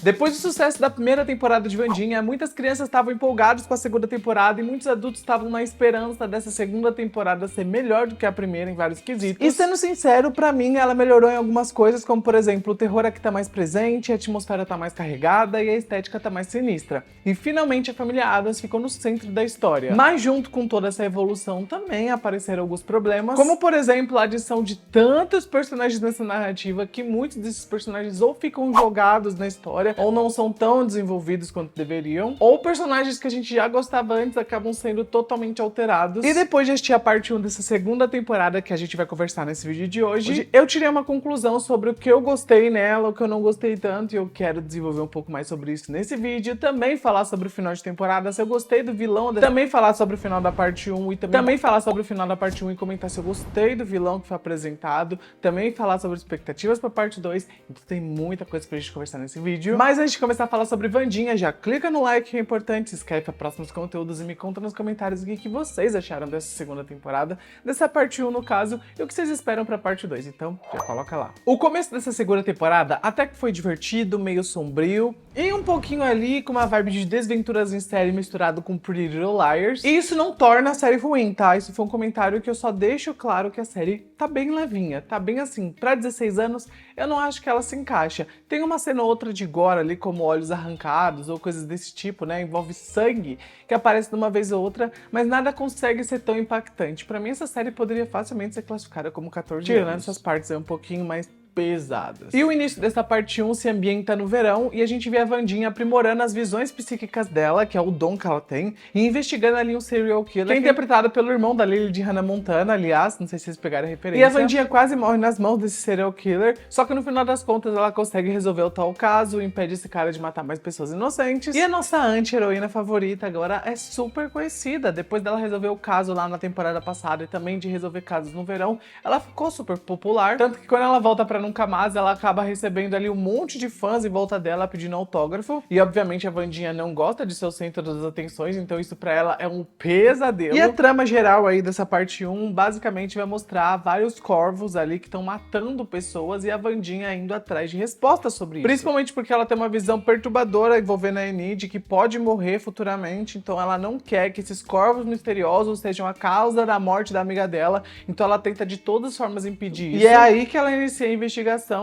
Depois do sucesso da primeira temporada de Wandinha, muitas crianças estavam empolgadas com a segunda temporada e muitos adultos estavam na esperança dessa segunda temporada ser melhor do que a primeira em vários quesitos. E sendo sincero, pra mim ela melhorou em algumas coisas, como por exemplo, o terror aqui tá mais presente, a atmosfera tá mais carregada e a estética tá mais sinistra. E finalmente a família Addams ficou no centro da história. Mas junto com toda essa evolução também apareceram alguns problemas, como por exemplo a adição de tantos personagens nessa narrativa que muitos desses personagens ou ficam jogados na história ou não são tão desenvolvidos quanto deveriam, ou personagens que a gente já gostava antes acabam sendo totalmente alterados. E depois de assistir a parte 1 dessa segunda temporada que a gente vai conversar nesse vídeo de hoje, eu tirei uma conclusão sobre o que eu gostei nela, o que eu não gostei tanto, e eu quero desenvolver um pouco mais sobre isso nesse vídeo. Também falar sobre o final de temporada, se eu gostei do vilão, também falar sobre o final da parte 1 e também falar sobre o final da parte 1 e comentar se eu gostei do vilão que foi apresentado, também falar sobre expectativas pra parte 2, então tem muita coisa pra gente conversar nesse vídeo. Mas antes de começar a falar sobre Wandinha, já clica no like que é importante, se inscreve para próximos conteúdos e me conta nos comentários o que vocês acharam dessa segunda temporada, dessa parte 1 no caso, e o que vocês esperam pra parte 2, então já coloca lá. O começo dessa segunda temporada até que foi divertido, meio sombrio, e um pouquinho ali com uma vibe de desventuras em série misturado com Pretty Little Liars, e isso não torna a série ruim, tá? Isso foi um comentário que eu só deixo claro que a série tá bem levinha, tá bem assim, pra 16 anos eu não acho que ela se encaixa. Tem uma cena ou outra de gore ali, como olhos arrancados ou coisas desse tipo, né? Envolve sangue, que aparece de uma vez ou outra, mas nada consegue ser tão impactante. Pra mim, essa série poderia facilmente ser classificada como 14 anos. Tirando essas partes aí um pouquinho mais pesadas. E o início dessa parte 1 se ambienta no verão e a gente vê a Wandinha aprimorando as visões psíquicas dela, que é o dom que ela tem, e investigando ali um serial killer, que é interpretado pelo irmão da Lily de Hannah Montana, aliás, não sei se vocês pegaram a referência. E a Wandinha quase morre nas mãos desse serial killer, só que no final das contas ela consegue resolver o tal caso, impede esse cara de matar mais pessoas inocentes. E a nossa anti-heroína favorita agora é super conhecida. Depois dela resolver o caso lá na temporada passada e também de resolver casos no verão, ela ficou super popular, tanto que quando ela volta pra Nunca Mais, ela acaba recebendo ali um monte de fãs em volta dela pedindo autógrafo. E obviamente a Wandinha não gosta de ser o centro das atenções, então isso pra ela é um pesadelo. E a trama geral aí dessa parte 1 basicamente vai mostrar vários corvos ali que estão matando pessoas e a Wandinha indo atrás de respostas sobre isso. Principalmente porque ela tem uma visão perturbadora envolvendo a Enid, que pode morrer futuramente, então ela não quer que esses corvos misteriosos sejam a causa da morte da amiga dela, então ela tenta de todas as formas impedir isso. E é aí que ela inicia a investigação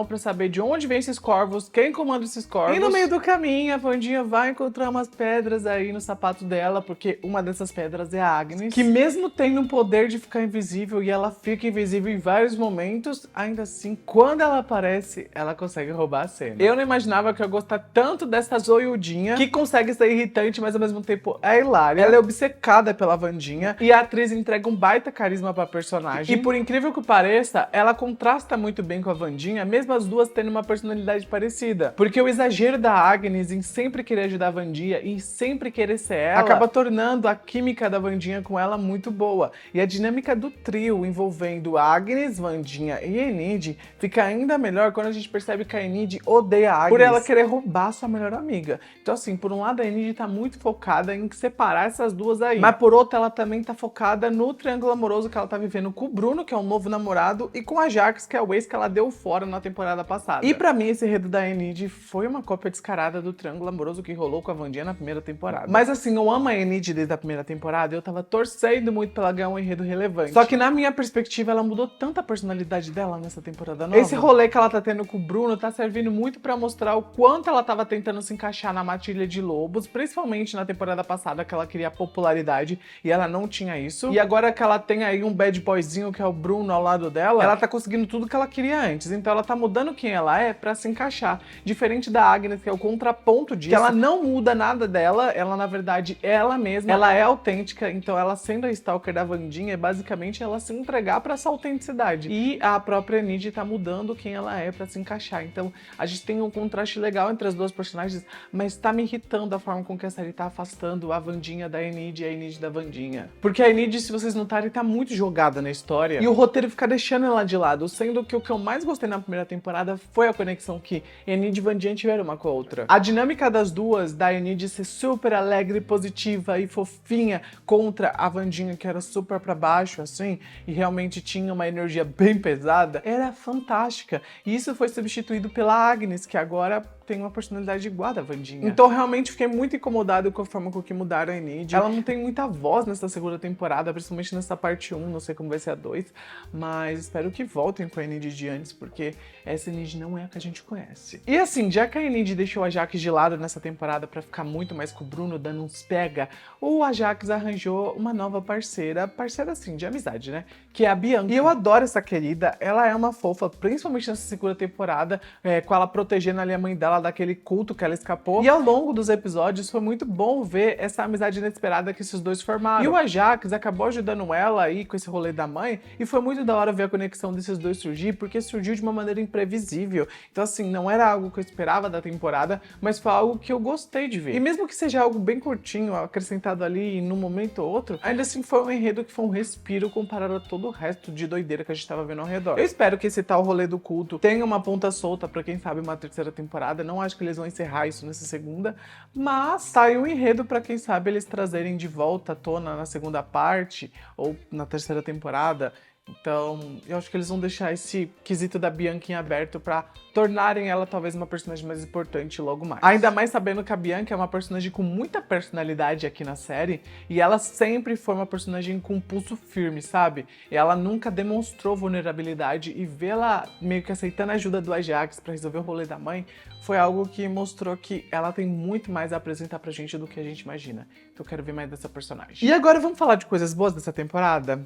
pra saber de onde vem esses corvos, quem comanda esses corvos. E no meio do caminho, a Wandinha vai encontrar umas pedras aí no sapato dela, porque uma dessas pedras é a Agnes, que mesmo tendo o poder de ficar invisível, e ela fica invisível em vários momentos, ainda assim, quando ela aparece, ela consegue roubar a cena. Eu não imaginava que eu ia gostar tanto dessa zoiudinha, que consegue ser irritante, mas ao mesmo tempo é hilária. Ela é obcecada pela Wandinha, e a atriz entrega um baita carisma pra personagem. E por incrível que pareça, ela contrasta muito bem com a Wandinha, mesmo as duas tendo uma personalidade parecida. Porque o exagero da Agnes em sempre querer ajudar a Wandinha e sempre querer ser ela, acaba tornando a química da Wandinha com ela muito boa. E a dinâmica do trio envolvendo Agnes, Wandinha e Enid fica ainda melhor quando a gente percebe que a Enid odeia a Agnes por ela querer roubar sua melhor amiga. Então assim, por um lado a Enid tá muito focada em separar essas duas aí, mas por outro ela também tá focada no triângulo amoroso que ela tá vivendo com o Bruno, que é um novo namorado, e com a Jax, que é o ex que ela deu fora na temporada passada. E pra mim esse enredo da Enid foi uma cópia descarada do triângulo amoroso que rolou com a Wandinha na primeira temporada. Mas assim, eu amo a Enid desde a primeira temporada e eu tava torcendo muito pra ela ganhar um enredo relevante. Só que na minha perspectiva ela mudou tanto a personalidade dela nessa temporada nova. Esse rolê que ela tá tendo com o Bruno tá servindo muito pra mostrar o quanto ela tava tentando se encaixar na matilha de lobos, principalmente na temporada passada que ela queria popularidade e ela não tinha isso. E agora que ela tem aí um bad boyzinho que é o Bruno ao lado dela, ela tá conseguindo tudo que ela queria antes. Então ela tá mudando quem ela é pra se encaixar. Diferente da Agnes, que é o contraponto disso, que ela não muda nada dela, ela na verdade é ela mesma, ela é autêntica, então ela sendo a stalker da Wandinha é basicamente ela se entregar pra essa autenticidade. E a própria Enid tá mudando quem ela é pra se encaixar. Então a gente tem um contraste legal entre as duas personagens, mas tá me irritando a forma com que a série tá afastando a Wandinha da Enid e a Enid da Wandinha. Porque a Enid, se vocês notarem, tá muito jogada na história e o roteiro fica deixando ela de lado, sendo que o que eu mais gostei na primeira temporada foi a conexão que Enid e Wandinha tiveram uma com a outra. A dinâmica das duas, da Enid ser super alegre, positiva e fofinha contra a Wandinha, que era super pra baixo, assim, e realmente tinha uma energia bem pesada, era fantástica. E isso foi substituído pela Agnes, que agora tem uma personalidade igual a da Wandinha. Então realmente fiquei muito incomodado com a forma com que mudaram a Enid. Ela não tem muita voz nessa segunda temporada, principalmente nessa parte 1, não sei como vai ser a 2, mas espero que voltem com a Enid de antes, porque essa Enid não é a que a gente conhece. E assim, já que a Enid deixou a Jax de lado nessa temporada pra ficar muito mais com o Bruno, dando uns pega, o Ajax arranjou uma nova parceira assim, de amizade, né? Que é a Bianca. E eu adoro essa querida, ela é uma fofa, principalmente nessa segunda temporada, com ela protegendo ali a mãe dela daquele culto que ela escapou. E ao longo dos episódios foi muito bom ver essa amizade inesperada que esses dois formaram. E o Ajax acabou ajudando ela aí com esse rolê da mãe, e foi muito da hora ver a conexão desses dois surgir, porque surgiu de uma maneira imprevisível. Então assim, não era algo que eu esperava da temporada, mas foi algo que eu gostei de ver. E mesmo que seja algo bem curtinho, acrescentado ali num momento ou outro, ainda assim foi um enredo que foi um respiro comparado a todo o resto de doideira que a gente tava vendo ao redor. Eu espero que esse tal rolê do culto tenha uma ponta solta pra quem sabe uma terceira temporada. Não acho que eles vão encerrar isso nessa segunda, mas tá aí um enredo pra quem sabe eles trazerem de volta à tona na segunda parte ou na terceira temporada. Então, eu acho que eles vão deixar esse quesito da Bianca em aberto pra tornarem ela talvez uma personagem mais importante logo mais. Ainda mais sabendo que a Bianca é uma personagem com muita personalidade aqui na série, e ela sempre foi uma personagem com pulso firme, sabe? E ela nunca demonstrou vulnerabilidade, e vê-la meio que aceitando a ajuda do Ajax pra resolver o rolê da mãe foi algo que mostrou que ela tem muito mais a apresentar pra gente do que a gente imagina. Então eu quero ver mais dessa personagem. E agora vamos falar de coisas boas dessa temporada?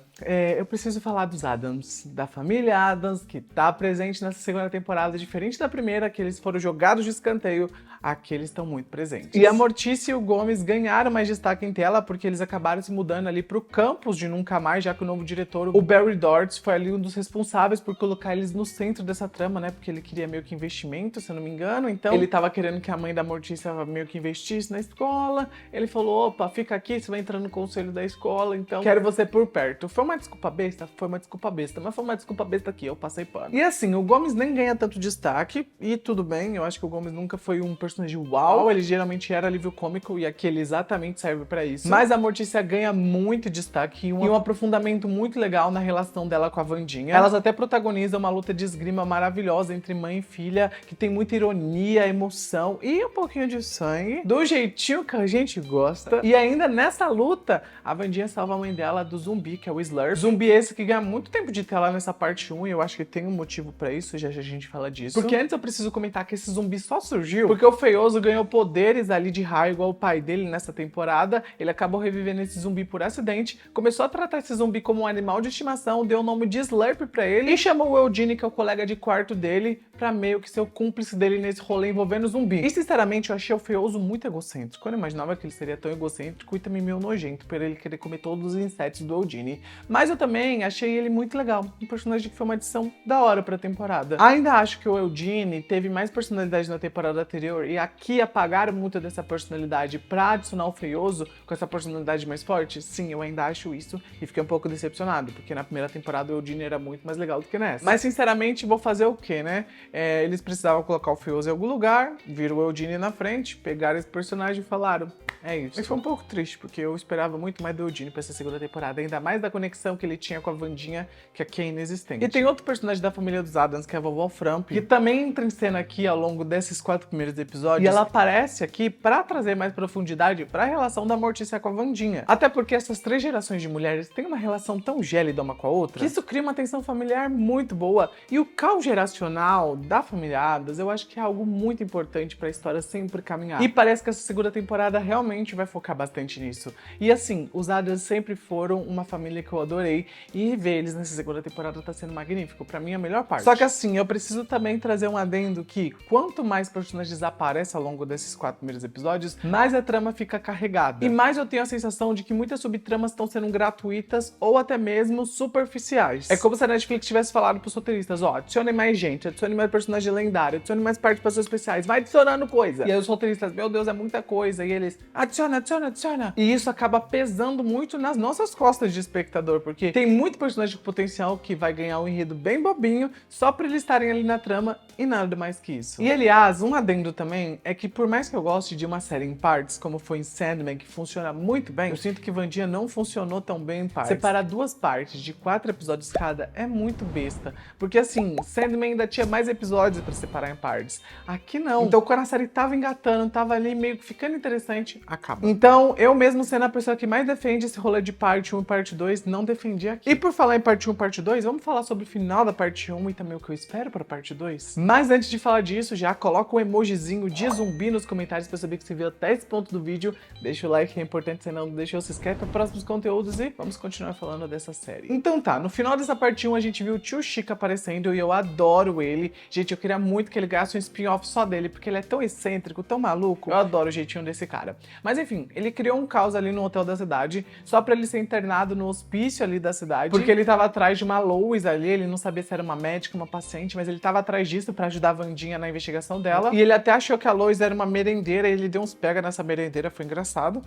Eu preciso falar dos Addams, da família Addams, que tá presente nessa segunda temporada, diferente da primeira, que eles foram jogados de escanteio, aqui eles estão muito presentes. E a Mortícia e o Gomes ganharam mais destaque em tela, porque eles acabaram se mudando ali pro campus de Nunca Mais, já que o novo diretor, o Barry Dortz, foi ali um dos responsáveis por colocar eles no centro dessa trama, né, porque ele queria meio que investimento, se eu não me engano, então ele tava querendo que a mãe da Mortícia meio que investisse na escola. Ele falou, opa, fica aqui, você vai entrar no conselho da escola, então quero você por perto. Foi uma desculpa besta? Foi uma desculpa besta, mas foi uma desculpa besta aqui, eu passei pano. E assim, o Gomes nem ganha tanto destaque, e tudo bem, eu acho que o Gomes nunca foi um personagem uau, ele geralmente era alívio cômico, e aqui ele exatamente serve pra isso. Mas a Mortícia ganha muito destaque e um aprofundamento muito legal na relação dela com a Wandinha. Elas até protagonizam uma luta de esgrima maravilhosa entre mãe e filha, que tem muita ironia, emoção e um pouquinho de sangue, do jeitinho que a gente gosta. E ainda nessa luta, a Wandinha salva a mãe dela do zumbi, que é o Slurp. Zumbi esse que ganha muito tempo de tela nessa parte 1, e eu acho que tem um motivo pra isso, já a gente fala disso. Porque antes eu preciso comentar que esse zumbi só surgiu porque o Feioso ganhou poderes ali de raio igual o pai dele nessa temporada. Ele acabou revivendo esse zumbi por acidente, começou a tratar esse zumbi como um animal de estimação, deu o nome de Slurp pra ele e chamou o Eugene, que é o colega de quarto dele, pra meio que ser o cúmplice dele nesse rolê envolvendo zumbi. E sinceramente eu achei o Feioso muito egocêntrico. Eu não imaginava que ele seria tão egocêntrico e também meio nojento por ele querer comer todos os insetos do Eugene. Mas eu também achei ele muito legal, um personagem que foi uma adição da hora pra temporada. Ainda acho que o Eugene teve mais personalidade na temporada anterior, e aqui apagaram muito dessa personalidade pra adicionar o Feioso com essa personalidade mais forte. Sim, eu ainda acho isso e fiquei um pouco decepcionado, porque na primeira temporada o Eugene era muito mais legal do que nessa. Mas sinceramente, vou fazer o quê, né? Eles precisavam colocar o Feioso em algum lugar, viram o Eugene na frente, pegaram esse personagem e falaram, é isso. Mas foi um pouco triste, porque eu esperava muito mais do Eugene pra essa segunda temporada, ainda mais da conexão que ele tinha com a Wandinha, que aqui é inexistente. E tem outro personagem da família dos Addams, que é a Vovó Frump, que também entra em cena aqui ao longo desses 4 primeiros episódios, e ela aparece aqui pra trazer mais profundidade pra relação da Mortícia com a Wandinha. Até porque essas 3 gerações de mulheres têm uma relação tão gélida uma com a outra, que isso cria uma tensão familiar muito boa, e o caos geracional da família Addams, eu acho que é algo muito importante pra história sempre caminhar. E parece que essa segunda temporada realmente vai focar bastante nisso. E assim, os Addams sempre foram uma família que eu adorei, e ver eles nessa segunda temporada tá sendo magnífico. Pra mim, a melhor parte. Só que assim, eu preciso também trazer um adendo que, quanto mais personagens aparecem ao longo desses 4 primeiros episódios, mais a trama fica carregada. E mais eu tenho a sensação de que muitas subtramas estão sendo gratuitas ou até mesmo superficiais. É como se a Netflix tivesse falado pros roteiristas, ó, adicione mais gente, adicione mais personagem lendário, adicione mais participações especiais, vai adicionando coisa. E aí os roteiristas, meu Deus, é muita coisa. E eles, adiciona, adiciona, adiciona. E isso acaba pesando muito nas nossas costas de espectador, porque tem muito personagem com potencial que vai ganhar um enredo bem bobinho, só pra eles estarem ali na trama e nada mais que isso. E aliás, um adendo também é que por mais que eu goste de uma série em partes, como foi em Sandman, que funciona muito bem, eu sinto que Wandinha não funcionou tão bem em partes. Separar 2 partes de 4 episódios cada é muito besta, porque assim, Sandman ainda tinha mais episódios pra separar em partes. Aqui não. Então, quando a série tava engatando, tava ali meio que ficando interessante, acaba. Então, eu mesmo sendo a pessoa que mais defende esse rolê de parte 1 e parte 2, não defendi aqui. E por falar em parte 1 e parte 2, vamos falar sobre o final da parte 1 e também o que eu espero pra parte 2? Mas antes de falar disso, já coloca um emojizinho de zumbi nos comentários pra saber que você viu até esse ponto do vídeo. Deixa o like, é importante, se não deixou, se inscreve para próximos conteúdos e vamos continuar falando dessa série. Então tá, no final dessa parte 1 a gente viu o Tio Chica aparecendo e eu adoro ele. Gente, eu queria muito que ele ganhasse um spin-off só dele, porque ele é tão excêntrico, tão maluco. Eu adoro o jeitinho desse cara. Mas enfim, ele criou um caos ali no hotel da cidade, só pra ele ser internado no hospício ali da cidade, porque ele tava atrás de uma Lois ali, ele não sabia se era uma médica, uma paciente, mas ele tava atrás disso pra ajudar a Wandinha na investigação dela. E ele até achou que a Lois era uma merendeira, e ele deu uns pega nessa merendeira, foi engraçado.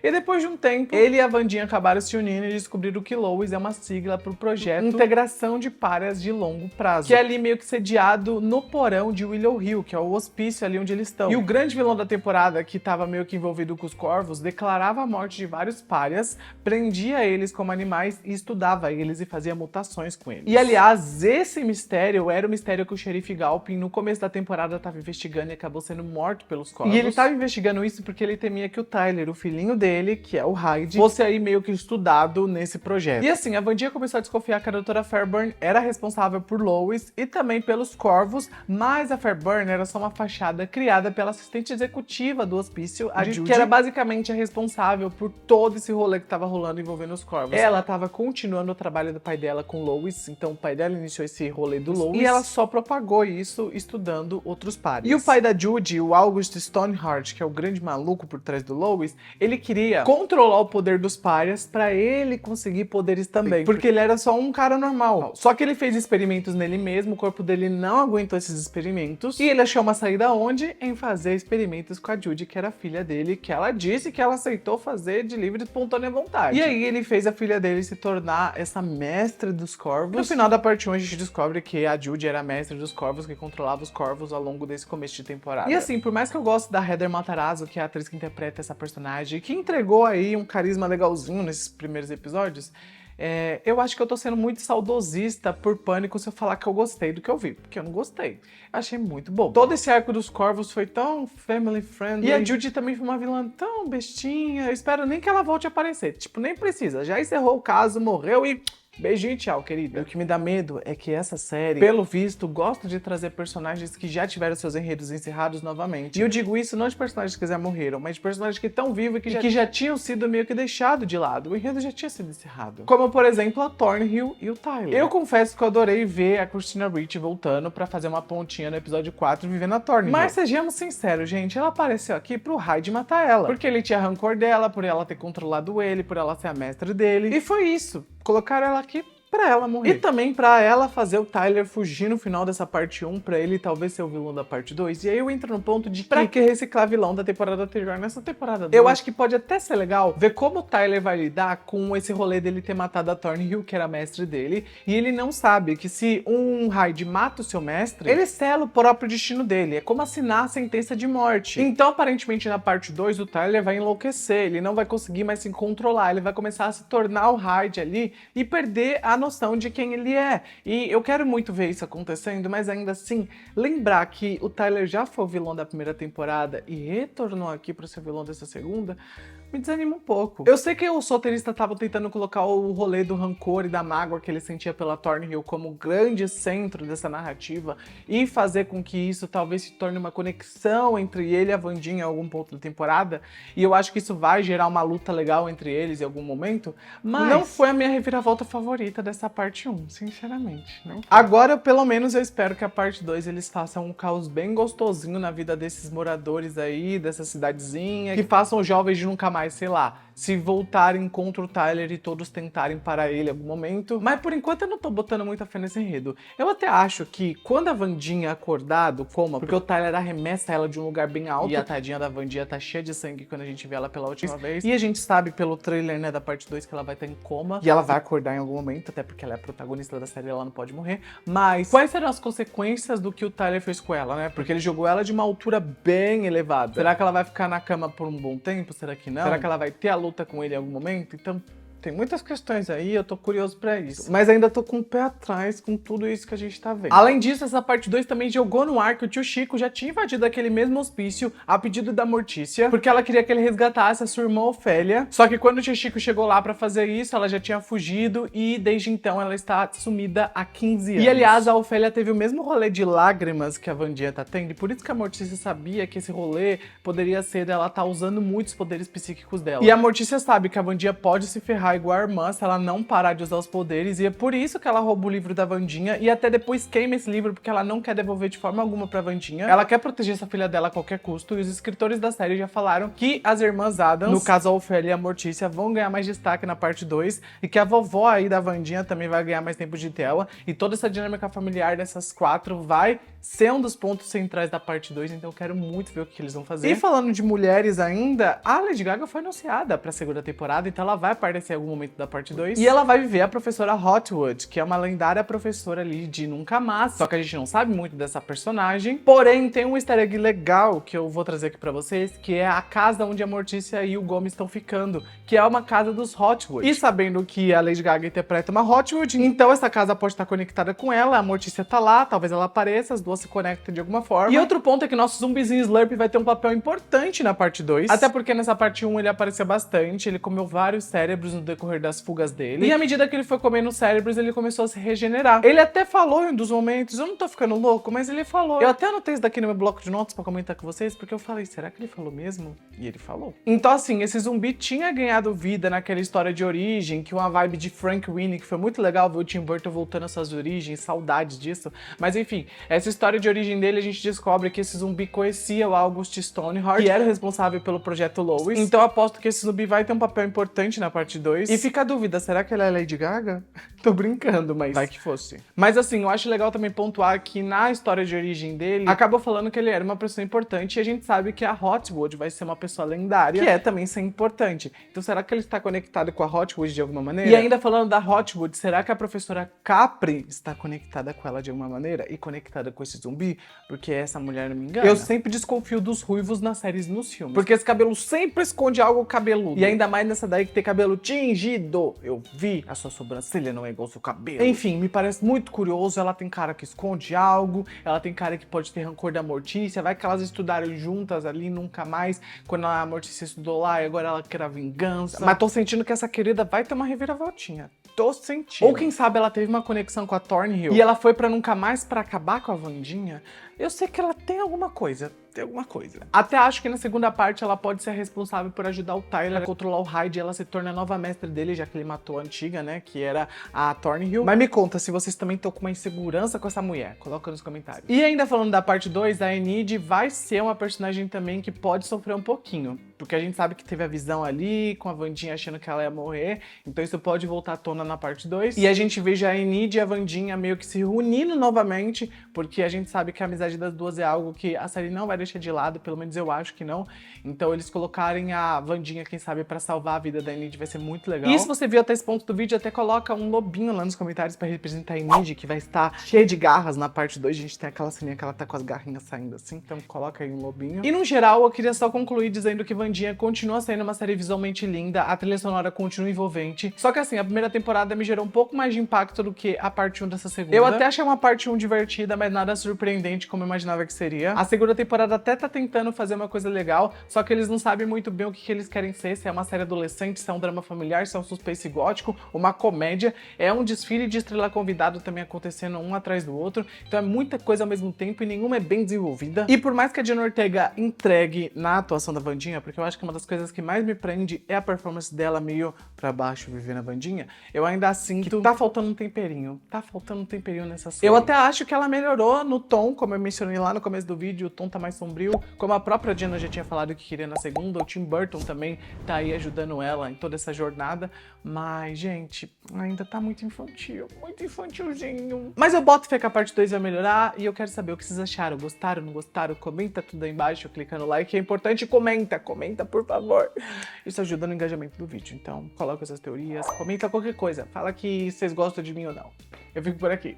E depois de um tempo, ele e a Wandinha acabaram se unindo e descobriram que Lois é uma sigla pro projeto Integração de Párias de Longo Prazo, que é ali meio que sediado no porão de Willow Hill, que é o hospício ali onde eles estão. E o grande vilão da temporada, que tava meio que envolvido com os corvos, declarava a morte de vários párias, prendia eles como animais e estudava eles e fazia mutações com eles. E aliás, esse mistério era o mistério que o xerife Galpin no começo da temporada tava investigando e acabou sendo morto pelos corvos. E ele tava investigando isso porque ele temia que o Tyler, o filhinho dele, que é o Hyde, fosse aí meio que estudado nesse projeto. E assim, a Wandinha começou a desconfiar que a doutora Fairburn era responsável por Lois e também pelos corvos, mas a Fairburn era só uma fachada criada pela assistente executiva do hospício, a Judy, que era basicamente a responsável por todo esse rolê que tava rolando envolvendo os corvos. Ela tava continuando o trabalho do pai dela com Lois, então o pai dela iniciou esse rolê do Lois, e ela só propagou isso estudando outros pares. E o pai da Judy, o August Stoneheart, que é o grande maluco por trás do Lois, ele queria controlar o poder dos párias pra ele conseguir poderes também, porque ele era só um cara normal. Só que ele fez experimentos nele mesmo, o corpo dele não aguentou esses experimentos, e ele achou uma saída onde? Em fazer experimentos com a Judy, que era a filha dele, que ela disse que ela aceitou fazer de livre e espontânea vontade. E aí ele fez a filha dele se tornar essa mestre dos corvos. No final da parte 1 a gente descobre que a Judy era a mestre dos corvos, que controlava os corvos ao longo desse começo de temporada. E assim, por mais que eu goste da Heather Matarazzo, que é a atriz que interpreta essa personagem, que entregou aí um carisma legalzinho nesses primeiros episódios, eu acho que eu tô sendo muito saudosista por Pânico se eu falar que eu gostei do que eu vi, porque eu não gostei. Achei muito bom. Todo esse arco dos corvos foi tão family friendly. E a Judy também foi uma vilã tão bestinha. Eu espero nem que ela volte a aparecer. Tipo, nem precisa. Já encerrou o caso, morreu e... beijinho e tchau, querida. E o que me dá medo é que essa série, pelo visto, gosta de trazer personagens que já tiveram seus enredos encerrados novamente. E eu digo isso não de personagens que já morreram, mas de personagens que estão vivos e que já tinham sido meio que deixados de lado. O enredo já tinha sido encerrado. Como, por exemplo, a Thornhill e o Tyler. Eu confesso que eu adorei ver a Christina Ricci voltando pra fazer uma pontinha no episódio 4 vivendo a Thornhill. Mas sejamos sinceros, gente, ela apareceu aqui pro Hyde matar ela. Porque ele tinha rancor dela, por ela ter controlado ele, por ela ser a mestre dele. E foi isso. Colocaram ela aqui pra ela morrer. E também pra ela fazer o Tyler fugir no final dessa parte 1, pra ele talvez ser o vilão da parte 2. E aí eu entro no ponto de pra que reciclar vilão da temporada anterior nessa temporada 2? Eu acho que pode até ser legal ver como o Tyler vai lidar com esse rolê dele ter matado a Thornhill, que era a mestre dele, e ele não sabe que se um Hyde mata o seu mestre, ele sela o próprio destino dele. É como assinar a sentença de morte. Então, aparentemente, na parte 2, o Tyler vai enlouquecer, ele não vai conseguir mais se controlar, ele vai começar a se tornar o Hyde ali e perder a noção de quem ele é. E eu quero muito ver isso acontecendo, mas ainda assim, lembrar que o Tyler já foi o vilão da primeira temporada e retornou aqui para ser vilão dessa segunda, me desanima um pouco. Eu sei que os roteiristas estavam tentando colocar o rolê do rancor e da mágoa que ele sentia pela Thornhill como grande centro dessa narrativa e fazer com que isso talvez se torne uma conexão entre ele e a Wandinha em algum ponto da temporada, e eu acho que isso vai gerar uma luta legal entre eles em algum momento, mas não foi a minha reviravolta favorita dessa parte 1, sinceramente. Não foi. Agora, pelo menos, eu espero que a parte 2 eles façam um caos bem gostosinho na vida desses moradores aí, dessa cidadezinha, que façam os jovens de nunca mais, sei lá, se voltarem contra o Tyler e todos tentarem parar ele em algum momento. Mas por enquanto eu não tô botando muita fé nesse enredo. Eu até acho que quando a Wandinha acordar do coma, porque o Tyler arremessa ela de um lugar bem alto, e a tadinha da Wandinha tá cheia de sangue quando a gente vê ela pela última vez. E a gente sabe pelo trailer, né, da parte 2 que ela vai estar em coma, e ela vai acordar em algum momento, até porque ela é a protagonista da série, ela não pode morrer. Mas quais serão as consequências do que o Tyler fez com ela, né? Porque ele jogou ela de uma altura bem elevada. Será que ela vai ficar na cama por um bom tempo? Será que não? Será que ela vai ter a luta com ele em algum momento? Então, Tem muitas questões aí, eu tô curioso pra isso. Mas ainda tô com o pé atrás com tudo isso que a gente tá vendo. Além disso, essa parte 2 também jogou no ar que o tio Chico já tinha invadido aquele mesmo hospício a pedido da Mortícia, porque ela queria que ele resgatasse a sua irmã Ofélia. Só que quando o tio Chico chegou lá pra fazer isso, ela já tinha fugido e desde então ela está sumida há 15 anos. E aliás, a Ofélia teve o mesmo rolê de lágrimas que a Wandinha tá tendo, e por isso que a Mortícia sabia que esse rolê poderia ser dela tá usando muitos poderes psíquicos dela. E a Mortícia sabe que a Wandinha pode se ferrar igual a irmã se ela não parar de usar os poderes, e é por isso que ela rouba o livro da Wandinha e até depois queima esse livro, porque ela não quer devolver de forma alguma pra Wandinha. Ela quer proteger essa filha dela a qualquer custo, e os escritores da série já falaram que as irmãs Addams, no caso a Ofélia e a Mortícia, vão ganhar mais destaque na parte 2, e que a vovó aí da Wandinha também vai ganhar mais tempo de tela, e toda essa dinâmica familiar dessas quatro vai ser um dos pontos centrais da parte 2, então eu quero muito ver o que eles vão fazer. E falando de mulheres ainda, a Lady Gaga foi anunciada pra segunda temporada, então ela vai aparecer em algum momento da parte 2, e ela vai viver a professora Hotwood, que é uma lendária professora ali de Nunca Mais, só que a gente não sabe muito dessa personagem, porém tem um easter egg legal que eu vou trazer aqui pra vocês, que é a casa onde a Mortícia e o Gomes estão ficando, que é uma casa dos Hotwood. E sabendo que a Lady Gaga interpreta uma Hotwood, então essa casa pode estar conectada com ela, a Mortícia tá lá, talvez ela apareça, as duas se conectam de alguma forma. E outro ponto é que nosso zumbizinho Slurp vai ter um papel importante na parte 2, até porque nessa parte 1 ele apareceu bastante, ele comeu vários cérebros no decorrer das fugas dele, e à medida que ele foi comendo cérebros, ele começou a se regenerar. Ele até falou em um dos momentos, eu não tô ficando louco, mas ele falou. Eu até anotei isso daqui no meu bloco de notas pra comentar com vocês, porque eu falei, será que ele falou mesmo? E ele falou. Então assim, esse zumbi tinha ganhado vida naquela história de origem, que uma vibe de Frank Winnie, que foi muito legal ver o Tim Burton voltando às suas origens, saudades disso. Mas enfim, essa história de origem dele, a gente descobre que esse zumbi conhecia o August Stoneheart, que era o responsável pelo projeto Lois. Então eu aposto que esse zumbi vai ter um papel importante na parte 2. E fica a dúvida, será que ela é Lady Gaga? Tô brincando, mas vai que fosse. Mas assim, eu acho legal também pontuar que na história de origem dele, acabou falando que ele era uma pessoa importante, e a gente sabe que a Hotwood vai ser uma pessoa lendária, que é também ser importante. Então será que ele está conectado com a Hotwood de alguma maneira? E ainda falando da Hotwood, será que a professora Capri está conectada com ela de alguma maneira? E conectada com esse zumbi? Porque essa mulher não me engana. Eu sempre desconfio dos ruivos nas séries e nos filmes, porque esse cabelo sempre esconde algo cabeludo. E ainda mais nessa daí que tem cabelo tingido. Eu vi, a sua sobrancelha não é igual ao seu cabelo. Enfim, me parece muito curioso. Ela tem cara que esconde algo, ela tem cara que pode ter rancor da Mortícia. Vai que elas estudaram juntas ali, Nunca Mais, quando a Mortícia estudou lá e agora ela quer a vingança. Mas tô sentindo que essa querida vai ter uma reviravoltinha. Tô sentindo. Ou quem sabe ela teve uma conexão com a Thornhill e ela foi pra Nunca Mais pra acabar com a Wandinha. Eu sei que ela tem alguma coisa. Até acho que na segunda parte ela pode ser responsável por ajudar o Tyler a controlar o Hyde, e ela se torna a nova mestre dele, já que ele matou a antiga, né, que era a Thornhill. Mas me conta se vocês também estão com uma insegurança com essa mulher, coloca nos comentários. E ainda falando da parte 2, a Enid vai ser uma personagem também que pode sofrer um pouquinho, porque a gente sabe que teve a visão ali, com a Wandinha achando que ela ia morrer, então isso pode voltar à tona na parte 2. E a gente vê já a Enid e a Wandinha meio que se reunindo novamente, porque a gente sabe que a amizade das duas é algo que a série não vai deixar de lado, pelo menos eu acho que não. Então eles colocarem a Wandinha, quem sabe, pra salvar a vida da Enid vai ser muito legal. E se você viu até esse ponto do vídeo, até coloca um lobinho lá nos comentários pra representar a Enid, que vai estar cheia de garras na parte 2. A gente tem aquela ceninha que ela tá com as garrinhas saindo assim, então coloca aí um lobinho. E no geral, eu queria só concluir dizendo que Wandinha continua sendo uma série visualmente linda, a trilha sonora continua envolvente, só que assim, a primeira temporada me gerou um pouco mais de impacto do que a parte 1 dessa segunda. Eu até achei uma parte 1 divertida, mas nada surpreendente como eu imaginava que seria. A segunda temporada até tá tentando fazer uma coisa legal, só que eles não sabem muito bem o que eles querem ser, se é uma série adolescente, se é um drama familiar, se é um suspense gótico, uma comédia, é um desfile de estrela convidado também acontecendo um atrás do outro, então é muita coisa ao mesmo tempo e nenhuma é bem desenvolvida. E por mais que a Jenna Ortega entregue na atuação da Wandinha, porque eu acho que uma das coisas que mais me prende é a performance dela meio pra baixo, vivendo a Wandinha, eu ainda sinto que tá faltando um temperinho, nessa série. Eu até acho que ela melhorou no tom, como eu mencionei lá no começo do vídeo, o tom tá mais sombrio, como a própria Jenna já tinha falado que queria na segunda, o Tim Burton também tá aí ajudando ela em toda essa jornada, mas, gente, ainda tá muito infantil, muito infantilzinho. Mas eu boto fé que a parte 2 vai melhorar e eu quero saber o que vocês acharam, gostaram, não gostaram? Comenta tudo aí embaixo, clica no like, é importante, comenta por favor. Isso ajuda no engajamento do vídeo, então coloca suas teorias, comenta qualquer coisa, fala que vocês gostam de mim ou não. Eu fico por aqui.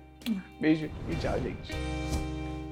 Beijo e tchau, gente.